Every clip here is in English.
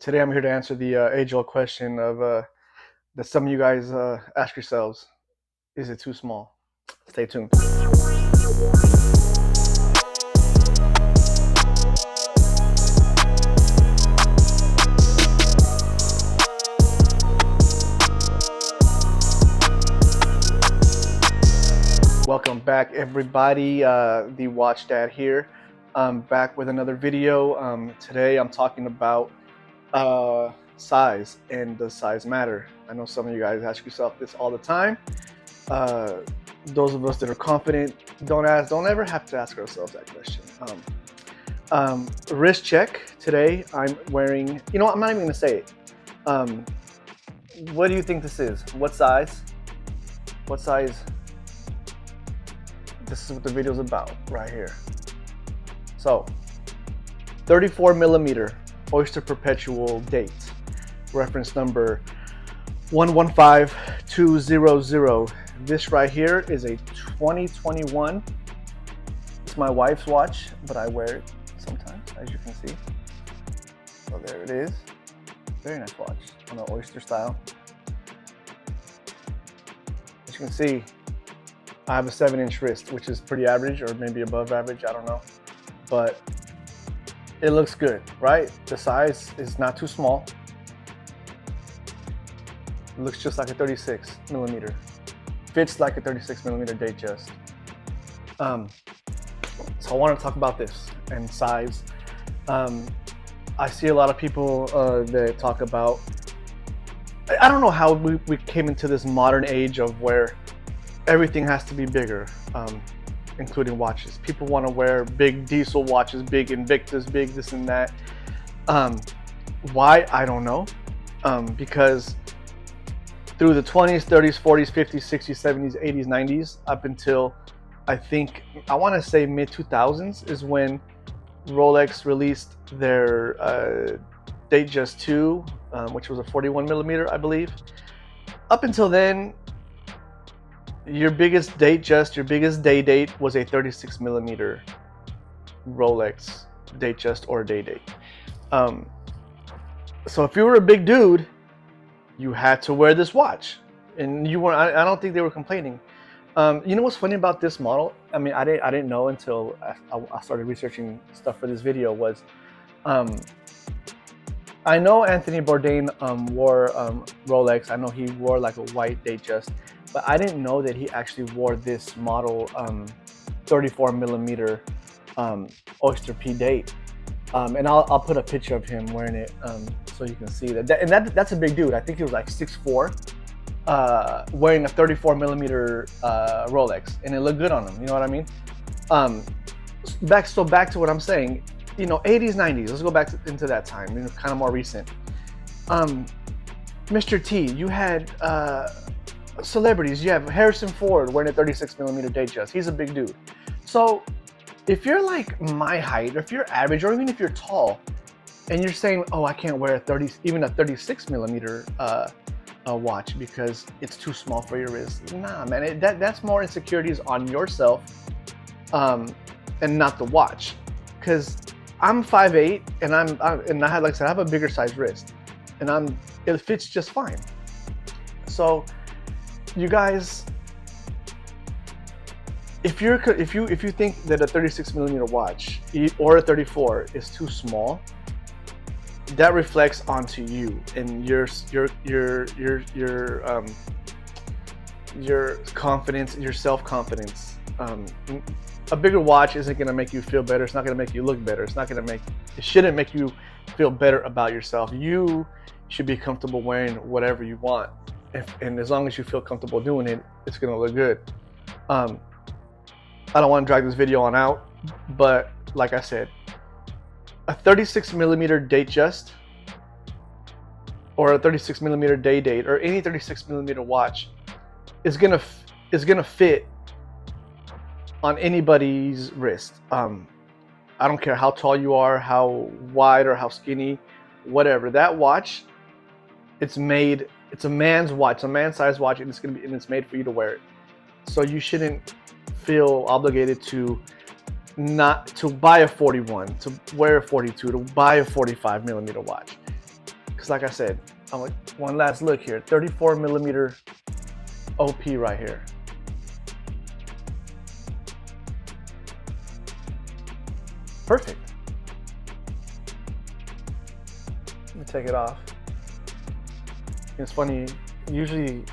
Today I'm here to answer the age-old question of that some of you guys ask yourselves: is it too small? Stay tuned. Welcome back, everybody. The Watch Dad here. I'm back with another video. Today I'm talking about size, and does size matter? I know some of you guys ask yourself this all the time. Those of us that are confident don't ever have to ask ourselves that question. Wrist check. Today I'm wearing, you know what, I'm not even gonna say it. What do you think this is? What size? What size? This is what the video is about right here. So 34 millimeter Oyster Perpetual date, reference number 115200. This right here is a 2021. It's my wife's watch, but I wear it sometimes, as you can see. So there it is. Very nice watch on the Oyster style. As you can see, I have a 7-inch wrist, which is pretty average, or maybe above average, I don't know. But it looks good, right? The size is not too small. It looks just like a 36 millimeter. Fits like a 36 millimeter Datejust. So I want to talk about this and size. I see a lot of people that talk about, I don't know how we came into this modern age of where everything has to be bigger, including watches. People want to wear big diesel watches, big Invictus, big this and that. Why? I don't know. Because through the 20s, 30s, 40s, 50s, 60s, 70s, 80s, 90s, up until I want to say mid 2000s is when Rolex released their Datejust 2, which was a 41 millimeter, I believe. Up until then, your biggest Datejust, your biggest day date was a 36 millimeter Rolex Datejust or day date. So if you were a big dude, you had to wear this watch, and you were. I don't think they were complaining. You know what's funny about this model? I mean, I didn't know until I started researching stuff for this video. Was I know Anthony Bourdain wore Rolex. I know he wore like a white Datejust, but I didn't know that he actually wore this model 34 millimeter Oyster P date. And I'll put a picture of him wearing it so you can see that. That's a big dude. I think he was like 6'4", wearing a 34 millimeter Rolex, and it looked good on him. You know what I mean? Back to what I'm saying. You know, 80s, 90s. Let's go back into that time. You know, kind of more recent. Mr. T, you had celebrities. You have Harrison Ford wearing a 36 millimeter Datejust. He's a big dude. So if you're like my height, or if you're average, or even if you're tall, and you're saying, "Oh, I can't wear even a 36 millimeter watch because it's too small for your wrist." Nah, man, that's more insecurities on yourself, and not the watch. Because I'm 5'8", and I had, like I said, I have a bigger size wrist, and it fits just fine. So, you guys, if you think that a 36 millimeter watch or a 34 is too small, that reflects onto you and your confidence, your self-confidence. A bigger watch isn't going to make you feel better. It's not going to make you look better. It shouldn't make you feel better about yourself. You should be comfortable wearing whatever you want, and as long as you feel comfortable doing it, it's going to look good. I don't want to drag this video on out, but like I said, a 36 millimeter Datejust or a 36 millimeter day date or any 36 millimeter watch is gonna fit on anybody's wrist. I don't care how tall you are, how wide or how skinny, whatever. That watch, it's a man's watch, a man-sized watch, and it's made for you to wear it. So you shouldn't feel obligated to buy a 41, to wear a 42, to buy a 45 millimeter watch. Because like I said, one last look here, 34 millimeter OP right here. Perfect. Let me take it off. It's funny, usually,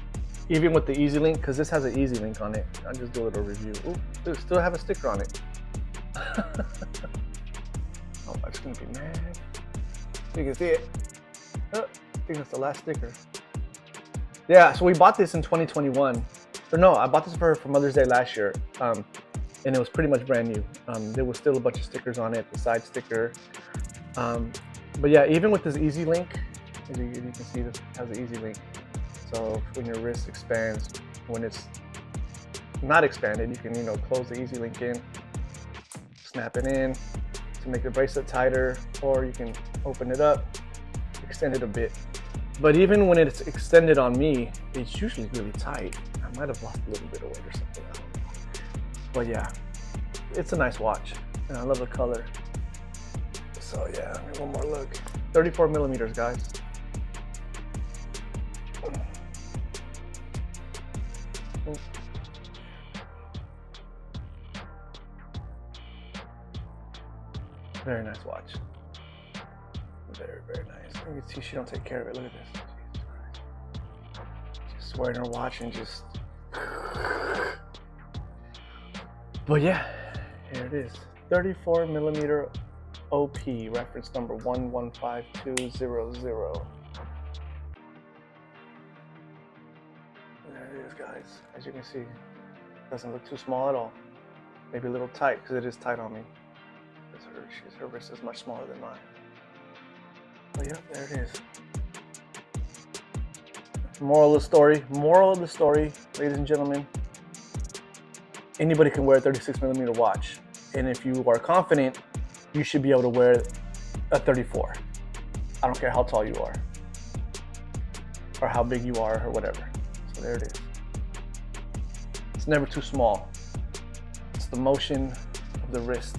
even with the Easy Link, because this has an Easy Link on it, I'll just do a little review. Ooh, it still have a sticker on it. Oh, I'm just gonna be mad. You can see it. Oh, I think that's the last sticker. Yeah, so we bought this in 2021. Or no, I bought this for Mother's Day last year. And it was pretty much brand new. There was still a bunch of stickers on it, the side sticker. But yeah, even with this Easy Link, as you can see, this has an Easy Link. So when your wrist expands, when it's not expanded, you can, close the Easy Link in, snap it in to make the bracelet tighter, or you can open it up, extend it a bit. But even when it's extended on me, it's usually really tight. I might have lost a little bit of weight or something, I don't know. But yeah, it's a nice watch, and I love the color. So yeah, one more look. 34 millimeters, guys. Very nice watch. Very, very nice. You can see she don't take care of it. Look at this. Just wearing her watch and just. But yeah, here it is. 34 millimeter OP, reference number 115200. There it is, guys. As you can see, it doesn't look too small at all. Maybe a little tight, because it is tight on me. Her wrist is much smaller than mine. But yeah, there it is. Moral of the story, ladies and gentlemen. Anybody can wear a 36 millimeter watch. And if you are confident, you should be able to wear a 34. I don't care how tall you are, or how big you are, or whatever. So there it is. It's never too small. It's the motion of the wrist